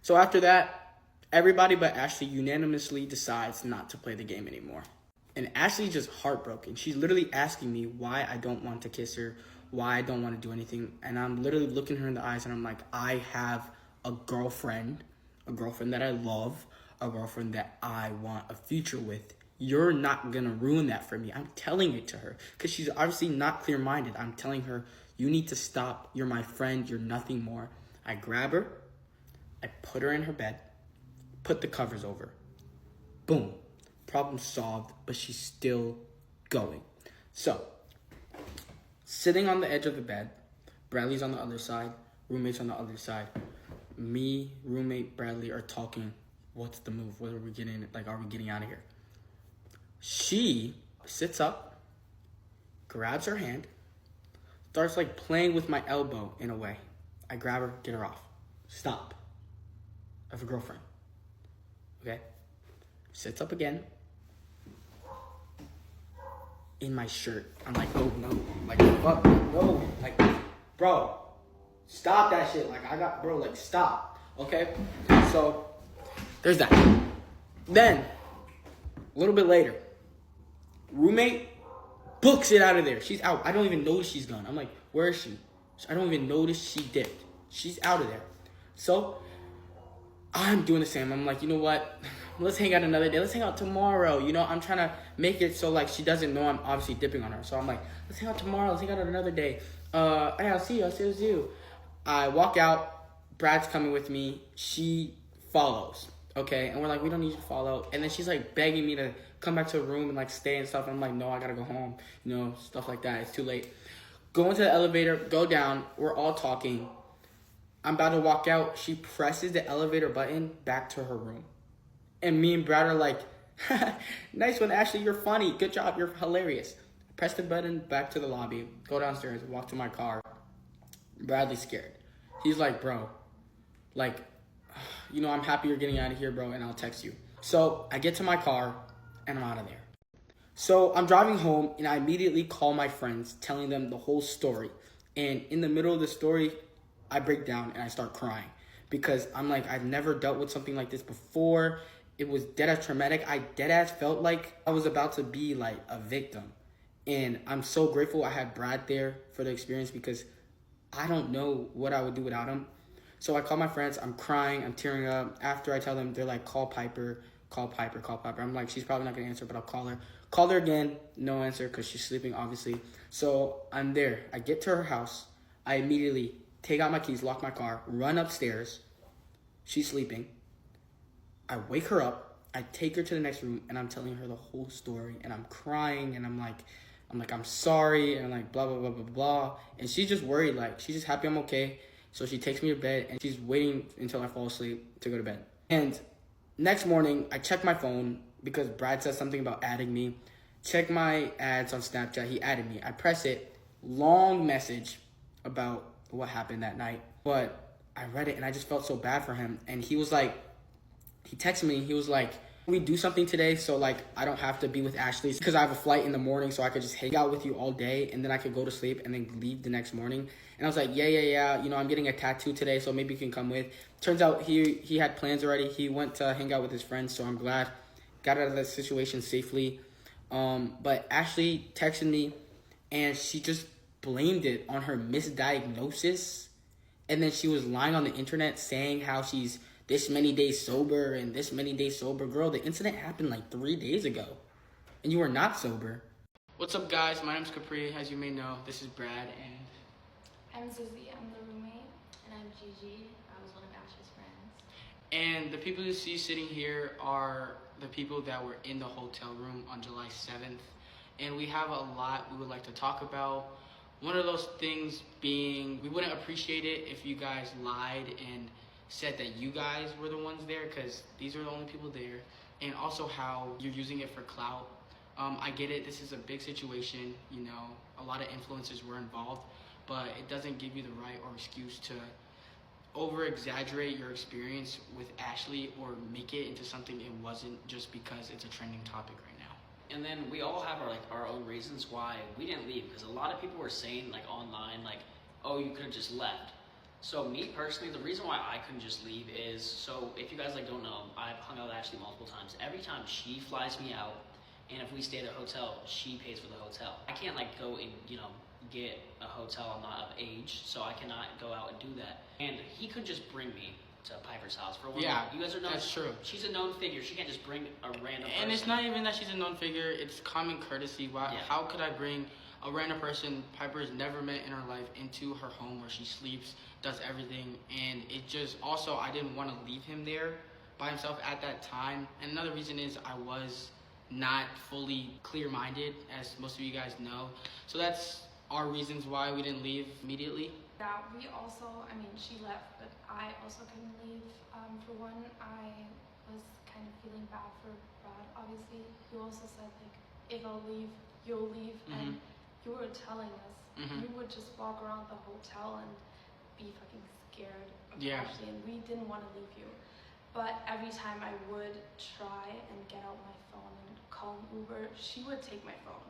So after that, everybody but Ashley unanimously decides not to play the game anymore. And Ashley's just heartbroken. She's literally asking me why I don't want to kiss her, why I don't want to do anything. And I'm literally looking her in the eyes and I'm like, I have a girlfriend that I love, a girlfriend that I want a future with. You're not going to ruin that for me. I'm telling it to her because she's obviously not clear-minded. I'm telling her, you need to stop. You're my friend. You're nothing more. I grab her. I put her in her bed. Put the covers over. Boom. Problem solved, but she's still going. So, sitting on the edge of the bed, Bradley's on the other side, roommate's on the other side. Me, roommate, Bradley are talking. What's the move? What are we getting? Like, are we getting out of here? She sits up, grabs her hand, starts like playing with my elbow in a way. I grab her, get her off. Stop. I have a girlfriend. Okay? Sits up again. In my shirt. I'm like, oh no. Like, fuck, no. Like, bro, stop that shit. Like, bro, like, stop. Okay? So, there's that. Then, a little bit later, roommate books it out of there. She's out. I don't even notice she's gone. I'm like, where is she? I don't even notice she dipped. She's out of there. So, I'm doing the same. I'm like, you know what? Let's hang out another day. Let's hang out tomorrow. You know, I'm trying to make it so, like, she doesn't know I'm obviously dipping on her. So I'm like, let's hang out tomorrow. Let's hang out another day. Hey, I'll see you. I walk out. Brad's coming with me. She follows. Okay? And we're like, we don't need you to follow. And then she's, like, begging me to come back to the room and, like, stay and stuff. And I'm like, no, I got to go home. You know, stuff like that. It's too late. Go into the elevator. Go down. We're all talking. I'm about to walk out. She presses the elevator button back to her room. And me and Brad are like, nice one, Ashley. You're funny. Good job. You're hilarious. Press the button back to the lobby. Go downstairs. Walk to my car. Bradley's scared. He's like, bro, like, you know, I'm happy you're getting out of here, bro, and I'll text you. So I get to my car, and I'm out of there. So I'm driving home, and I immediately call my friends, telling them the whole story. And in the middle of the story, I break down, and I start crying. Because I'm like, I've never dealt with something like this before. It was deadass traumatic. I deadass felt like I was about to be like a victim. And I'm so grateful I had Brad there for the experience because I don't know what I would do without him. So I call my friends. I'm crying. I'm tearing up. After I tell them, they're like, call Piper. I'm like, she's probably not going to answer, but I'll call her. Call her again. No answer because she's sleeping, obviously. So I'm there. I get to her house. I immediately take out my keys, lock my car, run upstairs. She's sleeping. I wake her up. I take her to the next room, and I'm telling her the whole story. And I'm crying, and I'm like, I'm sorry, and I'm like, blah, blah, blah, blah, blah. And she's just worried. Like, she's just happy I'm okay. So she takes me to bed, and she's waiting until I fall asleep to go to bed. And next morning, I check my phone because Brad says something about adding me. Check my ads on Snapchat. He added me. I press it. Long message about what happened that night. But I read it, and I just felt so bad for him. And he was like, he texted me. He was like, can we do something today so, like, I don't have to be with Ashley? Because I have a flight in the morning, so I could just hang out with you all day, and then I could go to sleep and then leave the next morning. And I was like, yeah. You know, I'm getting a tattoo today, so maybe you can come with. Turns out he had plans already. He went to hang out with his friends, so I'm glad. Got out of that situation safely. But Ashley texted me, and she just blamed it on her misdiagnosis. And then she was lying on the internet saying how she's this many days sober and this many days sober. Girl, the incident happened like 3 days ago, and you were not sober. What's up, guys? My name's Capri. As you may know, this is Brad, and I'm Susie. I'm the roommate. And I'm Gigi. I was one of Ash's friends. And the people you see sitting here are the people that were in the hotel room on July 7th. And we have a lot we would like to talk about. One of those things being, we wouldn't appreciate it if you guys lied and said that you guys were the ones there, because these are the only people there. And also how you're using it for clout. I get it, this is a big situation, you know, a lot of influencers were involved, but it doesn't give you the right or excuse to over-exaggerate your experience with Ashley or make it into something it wasn't just because it's a trending topic right now. And then we all have our own reasons why we didn't leave, because a lot of people were saying, like, online, like, oh, you could have just left. So me personally, the reason why I couldn't just leave is, so if you guys like don't know, I've hung out with Ashley multiple times. Every time she flies me out, and if we stay at a hotel, she pays for the hotel. I can't like go and get a hotel. I'm not of age, so I cannot go out and do that. And he could just bring me to Piper's house for one. Yeah, you guys are known. that's true. She's a known figure. She can't just bring a random. And person. it's not even that she's a known figure. It's common courtesy. Why? Yeah. How could I bring a random person Piper's never met in her life into her home where she sleeps, does everything, and it just also I didn't want to leave him there by himself at that time. And another reason is I was not fully clear-minded, as most of you guys know. So that's our reasons why we didn't leave immediately. Yeah, we also, I mean, she left, but I also couldn't leave. For one, I was kind of feeling bad for Brad, obviously. You also said, like, if I'll leave, you'll leave. And you were telling us, you would just walk around the hotel and be fucking scared of Ashley, and we didn't want to leave you. But every time I would try and get out my phone and call an Uber, she would take my phone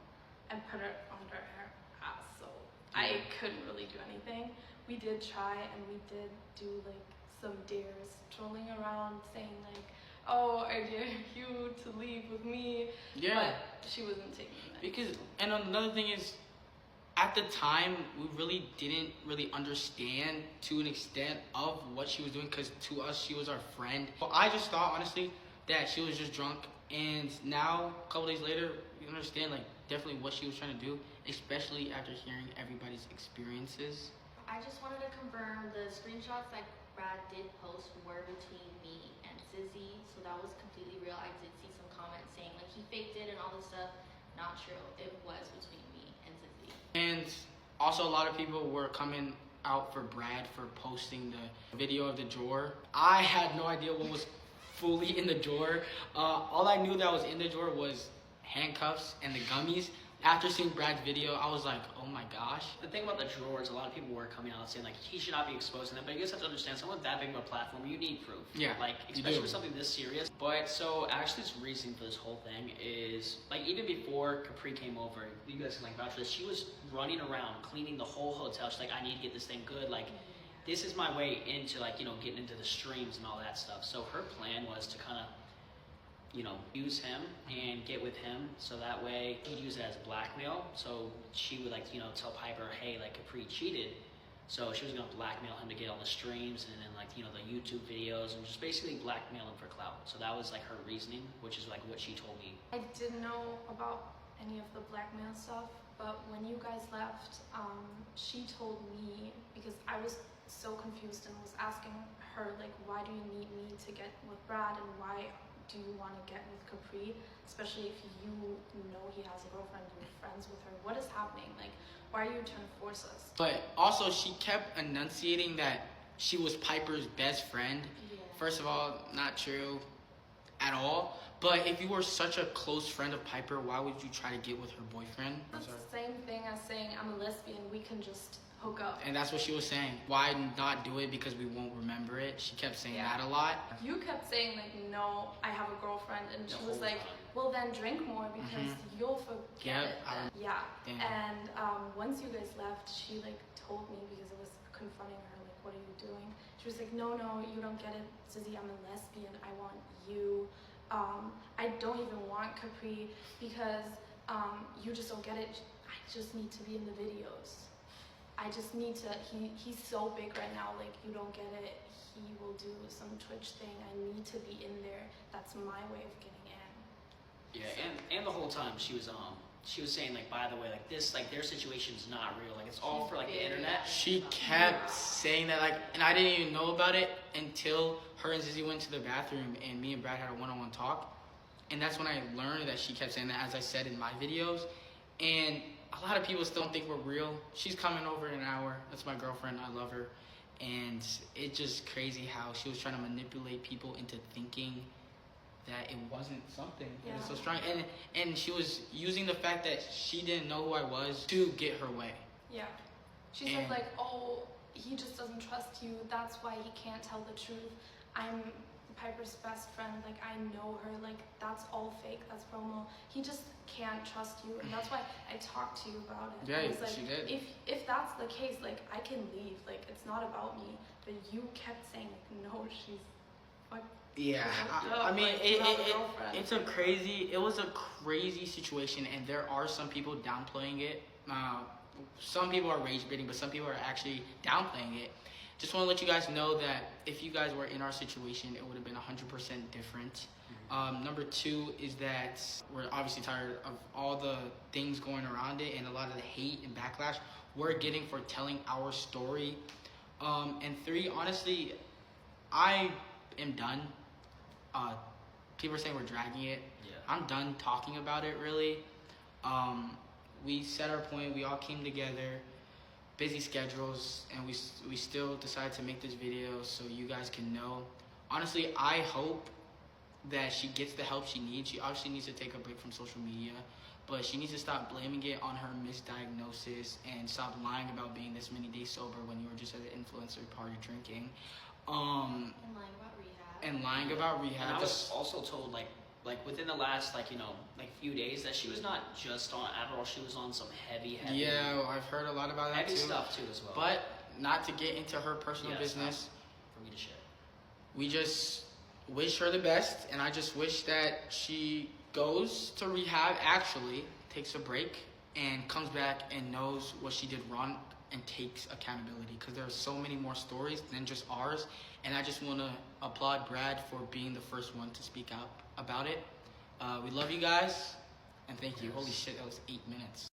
and put it under her ass. So I couldn't really do anything. We did try, and we did do like some dares, trolling around, saying like, "Oh, I dare you to leave with me." Yeah. But she wasn't taking that. Because, and another thing is, at the time, we really didn't really understand to an extent of what she was doing, because to us, she was our friend. But I just thought, honestly, that she was just drunk. And now, a couple days later, we understand, like, definitely what she was trying to do, especially after hearing everybody's experiences. I just wanted to confirm the screenshots that Brad did post were between me and Sizzy, so that was completely real. I did see some comments saying, like, he faked it and all this stuff. Not true. It was between me and Sizzy. And also, a lot of people were coming out for Brad for posting the video of the drawer. I had no idea what was fully in the drawer. All I knew that was in the drawer was handcuffs and the gummies. After seeing Brad's video, I was like, oh my gosh. The thing about the drawers, a lot of people were coming out saying like he should not be exposing them, but you guys have to understand, someone with that big of a platform, you need proof. Yeah, like especially with something this serious. But so Ashley's reason for this whole thing is like even before Capri came over, you guys can like vouch for this. She was running around cleaning the whole hotel. She's like, I need to get this thing good. Like this is my way into like getting into the streams and all that stuff. So her plan was to kind of use him and get with him, so that way he'd use it as blackmail. So she would like, tell Piper, hey, like Capri cheated. So she was gonna blackmail him to get all the streams and then like, the YouTube videos and just basically blackmail him for clout. So that was like her reasoning, which is like what she told me. I didn't know about any of the blackmail stuff, but when you guys left, she told me, because I was so confused and was asking her, like, why do you need me to get with Brad, and why do you want to get with Capri, especially if you know he has a girlfriend and you're friends with her? What is happening? Like, why are you trying to force us? But also, she kept enunciating that she was Piper's best friend. Yeah. First of all, not true at all. But if you were such a close friend of Piper, why would you try to get with her boyfriend? It's the same thing as saying I'm a lesbian, we can just hook up. And that's what she was saying. Why not do it? Because we won't remember it. She kept saying that a lot. You kept saying like, no, I have a girlfriend, and she The was whole like, time. well then drink more because you'll forget it. Yeah. Damn. And once you guys left, she like told me, because I was confronting her, like, what are you doing? She was like, no, you don't get it, Sizzy, I'm a lesbian, I want you. I don't even want Capri because you just don't get it. I just need to be in the videos. I just need to, he's so big right now, like, you don't get it. He will do some Twitch thing. I need to be in there. That's my way of getting in. Yeah, and the whole time she was saying like, by the way, like this, like their situation's not real, like it's all for like the internet. She kept saying that, like, and I didn't even know about it until her and Zizzy went to the bathroom and me and Brad had a one-on-one talk. And that's when I learned that she kept saying that, as I said in my videos. And a lot of people still don't think we're real. She's coming over in an hour. That's my girlfriend. I love her. And it's just crazy how she was trying to manipulate people into thinking that it wasn't something. It was so strong. And she was using the fact that she didn't know who I was to get her way. Yeah. She said like, oh, he just doesn't trust you. That's why he can't tell the truth. I'm Piper's best friend, like I know her, like that's all fake, that's promo. He just can't trust you, and that's why I talked to you about it. Yeah, I was like, she did. If that's the case, like I can leave, like it's not about me. But you kept saying like, no, she's like. Yeah, I mean, it was a crazy situation, and there are some people downplaying it. Some people are rage baiting, but some people are actually downplaying it. Just want to let you guys know that if you guys were in our situation, it would have been 100% different. Number two is that we're obviously tired of all the things going around it and a lot of the hate and backlash we're getting for telling our story. And three, honestly, I am done. People are saying we're dragging it. Yeah. I'm done talking about it, really. We set our point. We all came together. Busy schedules, and we still decided to make this video so you guys can know. Honestly, I hope that she gets the help she needs. She obviously needs to take a break from social media, but she needs to stop blaming it on her misdiagnosis and stop lying about being this many days sober when you were just at an influencer party drinking. And lying about rehab. And lying about rehab. And I was also told like within the last few days that she was not just on Adderall, she was on some heavy. Yeah, I've heard a lot about that heavy too. stuff too as well. But not to get into her personal business. For me to share. We just wish her the best, and I just wish that she goes to rehab, actually takes a break, and comes back and knows what she did wrong and takes accountability, because there are so many more stories than just ours. And I just want to applaud Brad for being the first one to speak out about it. We love you guys, and thank you. Holy shit, that was 8 minutes.